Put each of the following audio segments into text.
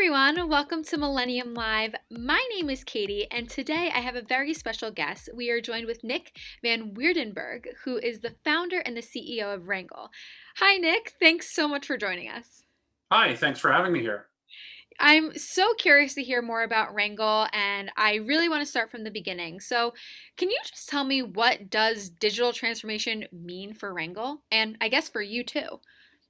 everyone, welcome to Millennium Live. My name is Katie, and today I have a very special guest. We are joined with Nick van Weerdenburg, who is the founder and the CEO of Rangle. Hi, Nick. Thanks so much for joining us. Hi, thanks for having me here. I'm so curious to hear more about Rangle, and I really want to start from the beginning. So, can you just tell me what does digital transformation mean for Rangle, and I guess for you too?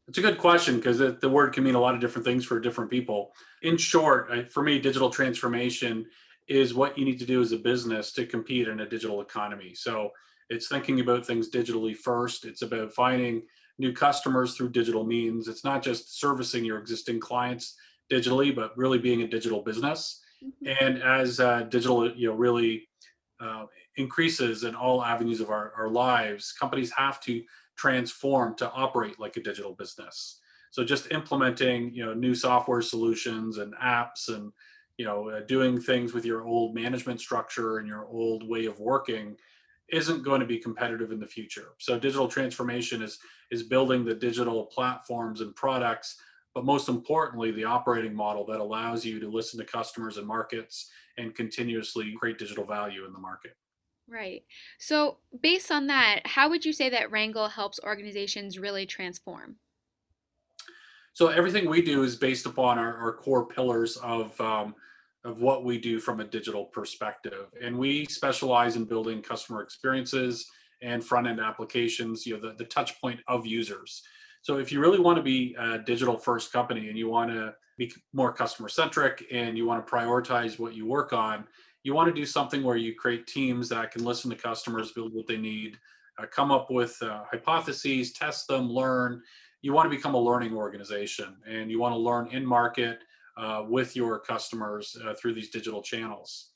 It's a good question because the word can mean a lot of different things for different people. In short, for me, digital transformation is what you need to do as a business to compete in a digital economy. So it's thinking about things digitally first. It's about finding new customers through digital means. It's not just servicing your existing clients digitally, but really being a digital business. Mhm. And as digital, really uh, increases in all avenues of our lives, companies have to transform to operate like a digital business. So just implementing, new software solutions and apps and, doing things with your old management structure and your old way of working isn't going to be competitive in the future. So digital transformation is building the digital platforms and products, but most importantly, the operating model that allows you to listen to customers and markets and continuously create digital value in the market. Right. So, based on that, how would you say that Wrangle helps organizations really transform? So everything we do is based upon our core pillars of what we do from a digital perspective, and we specialize in building customer experiences and front end applications. The touch point of users. So if you really want to be a digital first company and you want to be more customer centric and you want to prioritize what you work on, you want to do something where you create teams that can listen to customers, build what they need, come up with hypotheses, test them, learn. You want to become a learning organization and you want to learn in market with your customers through these digital channels.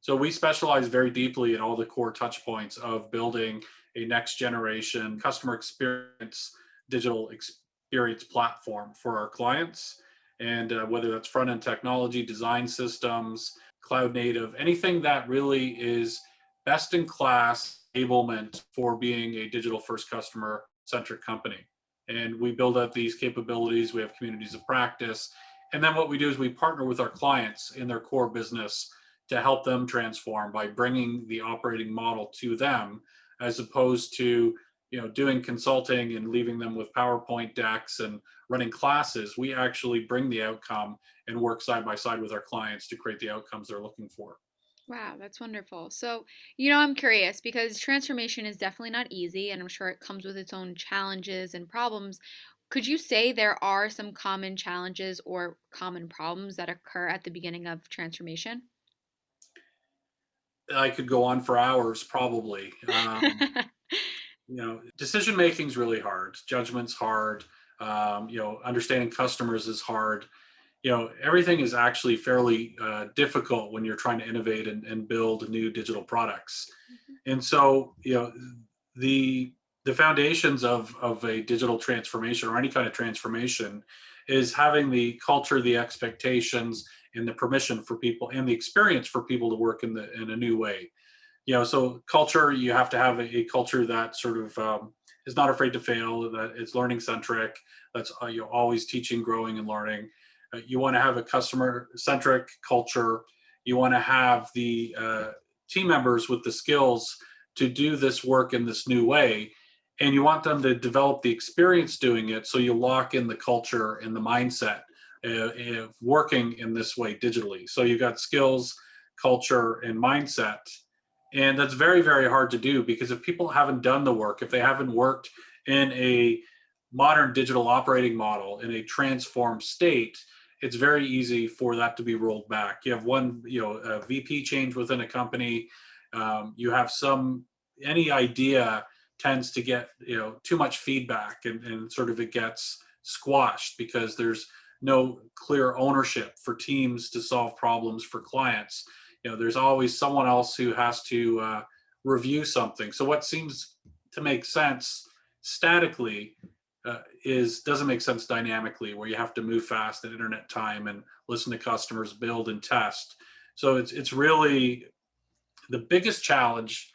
So we specialize very deeply in all the core touch points of building a next generation customer experience, digital experience platform for our clients. And whether that's front end technology, design systems, cloud native, anything that really is best in class enablement for being a digital first customer centric company. And we build up these capabilities. We have communities of practice. And then what we do is we partner with our clients in their core business to help them transform by bringing the operating model to them, as opposed to doing consulting and leaving them with PowerPoint decks and running classes. We actually bring the outcome and work side by side with our clients to create the outcomes they're looking for. Wow, that's wonderful. So, I'm curious because transformation is definitely not easy, and I'm sure it comes with its own challenges and problems. Could you say there are some common challenges or common problems that occur at the beginning of transformation? I could go on for hours, probably. Decision making is really hard. Judgment's hard. Understanding customers is hard. Everything is actually fairly difficult when you're trying to innovate and build new digital products. Mhm. And so, the the foundations of a digital transformation or any kind of transformation is having the culture, the expectations, and the permission for people and the experience for people to work in a new way. So culture, you have to have a culture that sort of is not afraid to fail, that is learning centric, that's always teaching, growing, and learning. You want to have a customer centric culture. You want to have the team members with the skills to do this work in this new way, and you want them to develop the experience doing it, so you lock in the culture and the mindset of working in this way digitally. So you've got skills, culture, and mindset, and that's very, very hard to do because if people haven't done the work, if they haven't worked in a modern digital operating model in a transformed state, it's very easy for that to be rolled back. You have one, a VP change within a company. You have any idea tends to get, too much feedback, and sort of it gets squashed because there's no clear ownership for teams to solve problems for clients. There's always someone else who has to review something. So what seems to make sense statically is doesn't make sense dynamically, where you have to move fast at internet time and listen to customers, build and test. So it's really the biggest challenge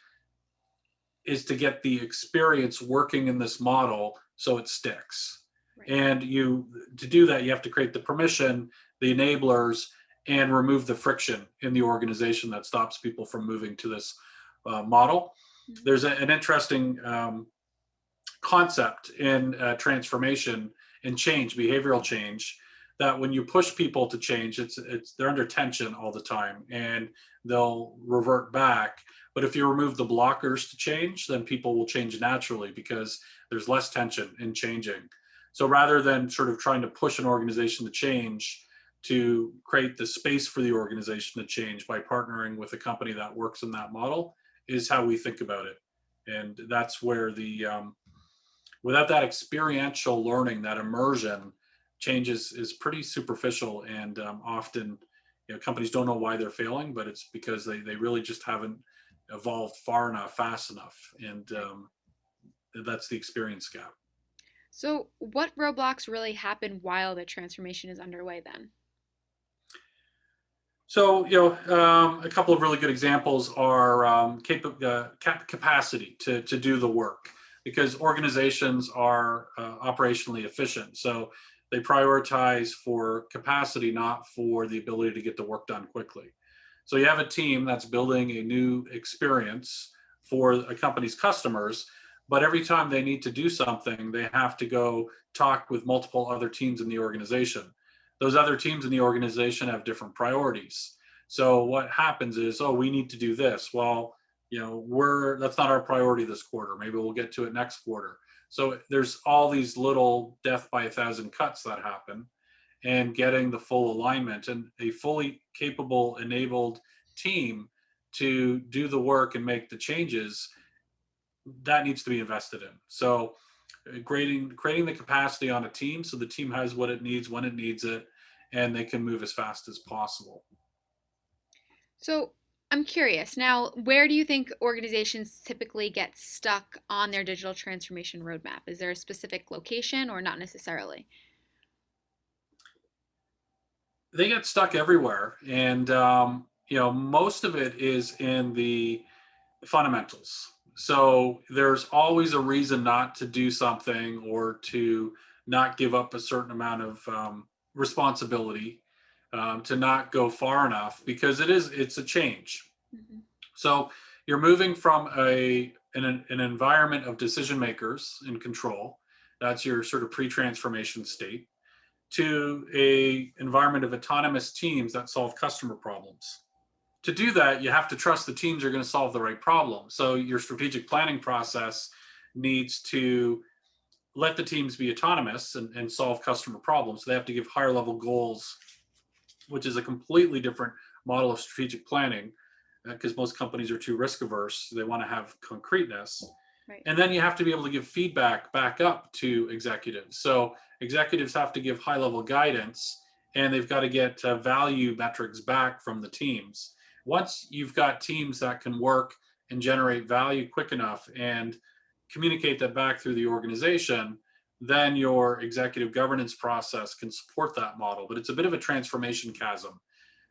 is to get the experience working in this model so it sticks. Right. And to do that, you have to create the permission the enablers, and remove the friction in the organization that stops people from moving to this model. Mhm. There's an interesting concept in transformation and change, behavioral change, that when you push people to change, it's they're under tension all the time and they'll revert back. But if you remove the blockers to change, then people will change naturally because there's less tension in changing. So rather than sort of trying to push an organization to change, to create the space for the organization to change by partnering with a company that works in that model is how we think about it. And that's where the without that experiential learning, that immersion, change is pretty superficial, and often, companies don't know why they're failing, but it's because they really just haven't evolved far enough, fast enough, and Right. that's the experience gap. So, what roadblocks really happen while the transformation is underway then? So, a couple of really good examples are capacity to do the work, because organizations are operationally efficient. So they prioritize for capacity, not for the ability to get the work done quickly. So you have a team that's building a new experience for a company's customers, but every time they need to do something, they have to go talk with multiple other teams in the organization. Those other teams in the organization have different priorities. So what happens is, oh, we need to do this. Well, we're that's not our priority this quarter. Maybe we'll get to it next quarter. So there's all these little death by a thousand cuts that happen, and getting the full alignment and a fully capable, enabled team to do the work and make the changes, that needs to be invested in. So creating the capacity on a team so the team has what it needs when it needs it, and they can move as fast as possible. So, I'm curious now, where do you think organizations typically get stuck on their digital transformation roadmap? Is there a specific location or not necessarily? They get stuck everywhere, and most of it is in the fundamentals. So there's always a reason not to do something or to not give up a certain amount of responsibility, to not go far enough, because it's a change. Mhm. So you're moving from an environment of decision makers in control. That's your sort of pre-transformation state, to a environment of autonomous teams that solve customer problems. To do that, you have to trust the teams are going to solve the right problem. So your strategic planning process needs to let the teams be autonomous and solve customer problems. So they have to give higher level goals, which is a completely different model of strategic planning, because most companies are too risk averse. They want to have concreteness. Right. And then you have to be able to give feedback back up to executives. So executives have to give high level guidance, and they've got to get value metrics back from the teams. Once you've got teams that can work and generate value quick enough and communicate that back through the organization, then your executive governance process can support that model. But it's a bit of a transformation chasm.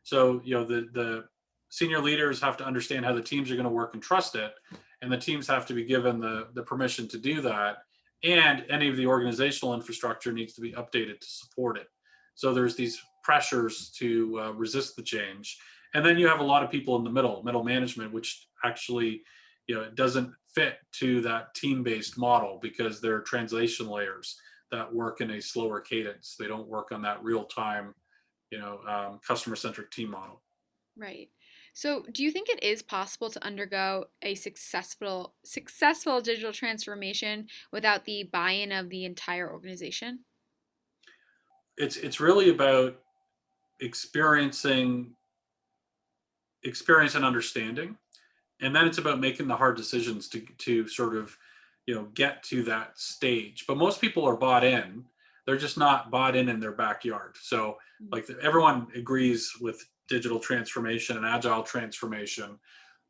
So, the senior leaders have to understand how the teams are going to work and trust it, and the teams have to be given the permission to do that. And any of the organizational infrastructure needs to be updated to support it. So there's these pressures to resist the change. And then you have a lot of people in the middle management, which actually, it doesn't fit to that team-based model, because they're translation layers that work in a slower cadence. They don't work on that real-time, customer-centric team model. Right. So, do you think it is possible to undergo a successful digital transformation without the buy-in of the entire organization? It's really about experiencing experience and understanding, and then it's about making the hard decisions to sort of get to that stage. But most people are bought in, they're just not bought in their backyard. So Mhm. like everyone agrees with digital transformation and agile transformation,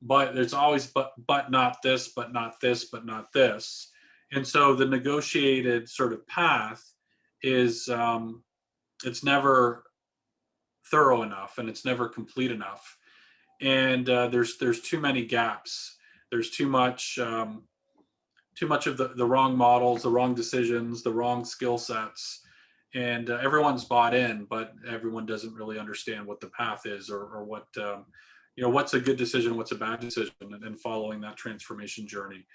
but there's always but not this, but not this, but not this. And so the negotiated sort of path is it's never thorough enough, and it's never complete enough. And there's too many gaps. There's too much of the wrong models, the wrong decisions, the wrong skill sets. and everyone's bought in, but everyone doesn't really understand what the path is, or what what's a good decision, what's a bad decision, and following that transformation journey.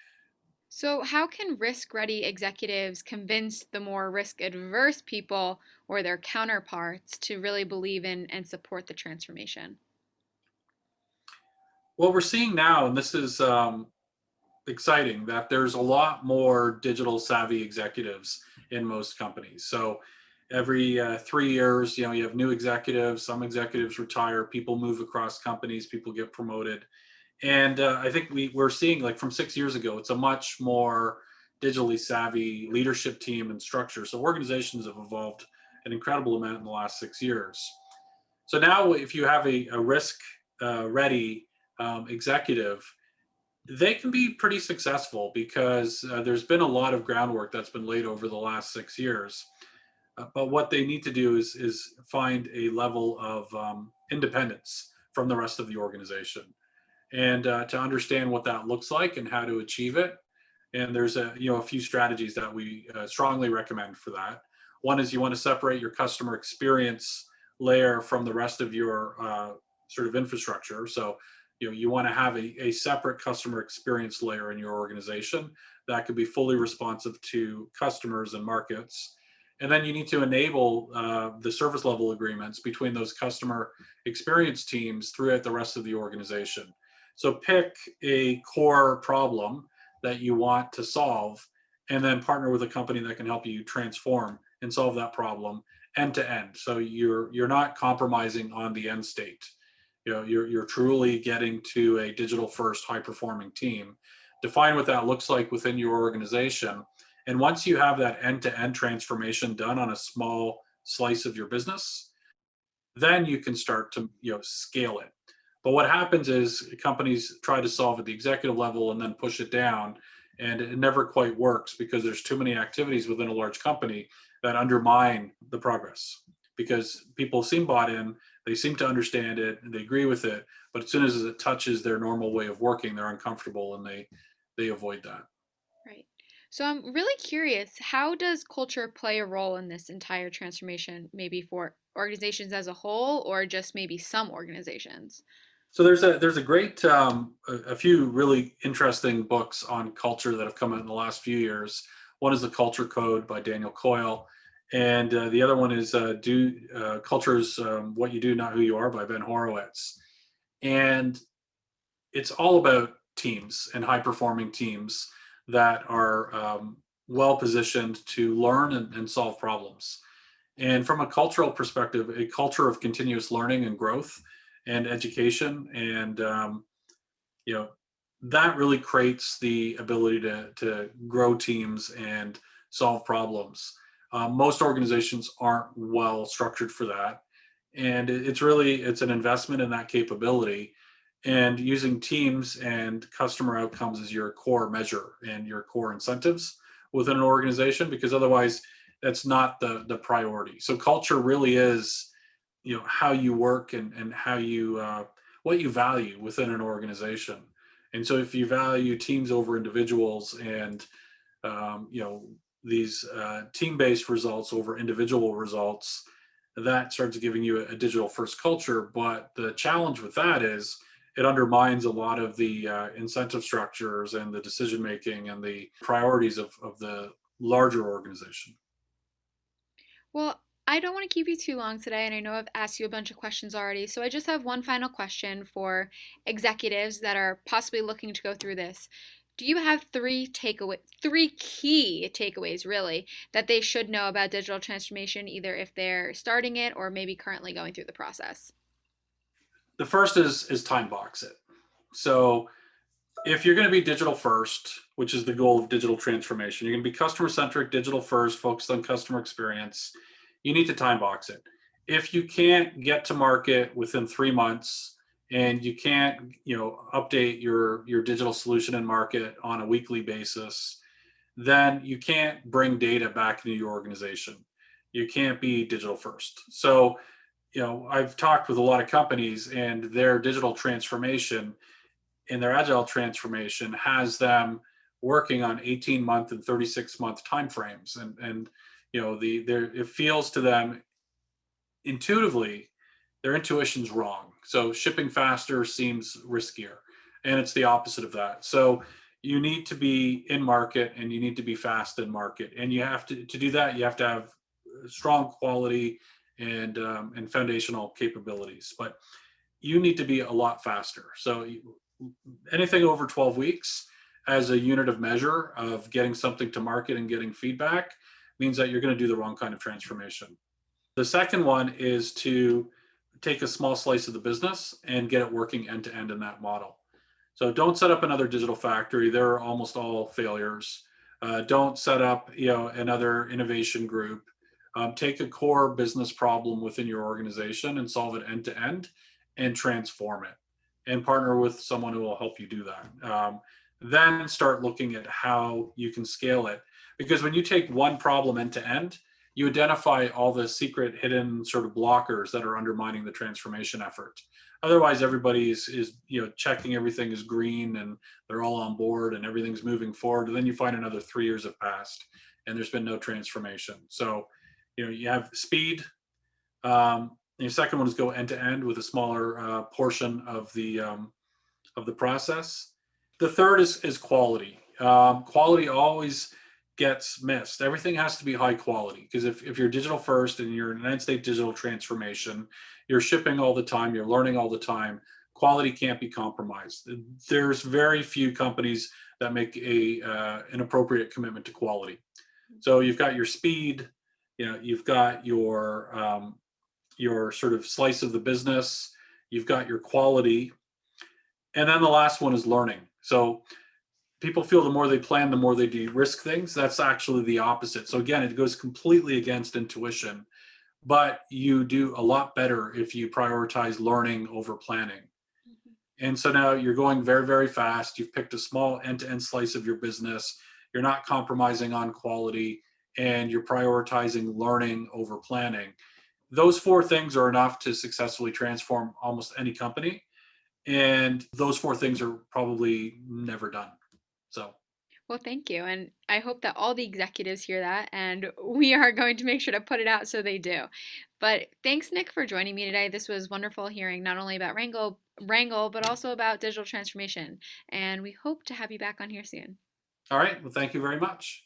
So, how can risk ready executives convince the more risk adverse people or their counterparts to really believe in and support the transformation? What we're seeing now, and this is exciting, that there's a lot more digital savvy executives in most companies. So every 3 years, you have new executives. Some executives retire. People move across companies. People get promoted. And I think we're seeing, like, from 6 years ago, it's a much more digitally savvy leadership team and structure. So organizations have evolved an incredible amount in the last 6 years. So now, if you have a risk ready executive, they can be pretty successful because there's been a lot of groundwork that's been laid over the last 6 years. But what they need to do is find a level of independence from the rest of the organization, and to understand what that looks like and how to achieve it. And there's a few strategies that we strongly recommend for that. One is, you want to separate your customer experience layer from the rest of your sort of infrastructure. So you want to have a separate customer experience layer in your organization that could be fully responsive to customers and markets. And then you need to enable the service level agreements between those customer experience teams throughout the rest of the organization. So pick a core problem that you want to solve, and then partner with a company that can help you transform and solve that problem end to end. So you're not compromising on the end state. You're truly getting to a digital first high performing team. Define what that looks like within your organization. And once you have that end to end transformation done on a small slice of your business, then you can start to scale it. But what happens is companies try to solve at the executive level and then push it down, and it never quite works because there's too many activities within a large company that undermine the progress. Because people seem bought in, they seem to understand it, and they agree with it, but as soon as it touches their normal way of working, they're uncomfortable, and they avoid that. Right. So, I'm really curious, how does culture play a role in this entire transformation, maybe for organizations as a whole or just maybe some organizations? So there's a great a few really interesting books on culture that have come out in the last few years. One is The Culture Code by Daniel Coyle, and the other one is Do Culture's What You Do, Not Who You Are by Ben Horowitz. And it's all about teams and high performing teams that are well positioned to learn and solve problems. And from a cultural perspective, a culture of continuous learning and growth and education, and you know that really creates the ability to grow teams and solve problems. Most organizations aren't well structured for that, and it's an investment in that capability, and using teams and customer outcomes as your core measure and your core incentives within an organization, because otherwise that's not the priority. So culture really is how you work, and how you what you value within an organization. And so if you value teams over individuals, and these team-based results over individual results, that starts giving you a digital first culture. But the challenge with that is it undermines a lot of the incentive structures and the decision making and the priorities of the larger organization. Well, I don't want to keep you too long today, and I know I've asked you a bunch of questions already. So I just have one final question for executives that are possibly looking to go through this. Do you have three key takeaways really that they should know about digital transformation, either if they're starting it or maybe currently going through the process? The first is time box it. So if you're going to be digital first, which is the goal of digital transformation, you're going to be customer centric, digital first, focused on customer experience, you need to time box it. If you can't get to market within 3 months, and you can't update your digital solution and market on a weekly basis, then you can't bring data back into your organization. You can't be digital first. So I've talked with a lot of companies, and their digital transformation in their agile transformation has them working on 18-month and 36-month timeframes. And it feels to them intuitively their intuition's wrong. So shipping faster seems riskier, and it's the opposite of that. So you need to be in market and you need to be fast in market, and you have to do that. You have to have strong quality and foundational capabilities, but you need to be a lot faster. So anything over 12 weeks as a unit of measure of getting something to market and getting feedback means that you're going to do the wrong kind of transformation. The second one is to take a small slice of the business and get it working end to end in that model. So don't set up another digital factory. They're almost all failures. Don't set up, another innovation group. Take a core business problem within your organization and solve it end to end and transform it and partner with someone who will help you do that. Then start looking at how you can scale it. Because when you take one problem end to end, you identify all the secret hidden sort of blockers that are undermining the transformation effort. Otherwise, everybody is checking everything is green and they're all on board and everything's moving forward. And then you find another 3 years have passed and there's been no transformation. So, you have speed. The second one is go end to end with a smaller portion of the process. The third is quality. Quality always gets missed. Everything has to be high quality because if you're digital first and you're in an end state digital transformation, you're shipping all the time, you're learning all the time. Quality can't be compromised. There's very few companies that make a an appropriate commitment to quality. So you've got your speed, you've got your sort of slice of the business, you've got your quality, and then the last one is learning. So people feel the more they plan, the more they de-risk things. That's actually the opposite. So again, it goes completely against intuition, but you do a lot better if you prioritize learning over planning. Mhm. And so now you're going very, very fast. You've picked a small end-to-end slice of your business. You're not compromising on quality, and you're prioritizing learning over planning. Those four things are enough to successfully transform almost any company. And those four things are probably never done. So, Well, thank you. And I hope that all the executives hear that, and we are going to make sure to put it out so they do. But thanks, Nick, for joining me today. This was wonderful hearing not only about Rangle, but also about digital transformation. And we hope to have you back on here soon. all right. Well, thank you very much.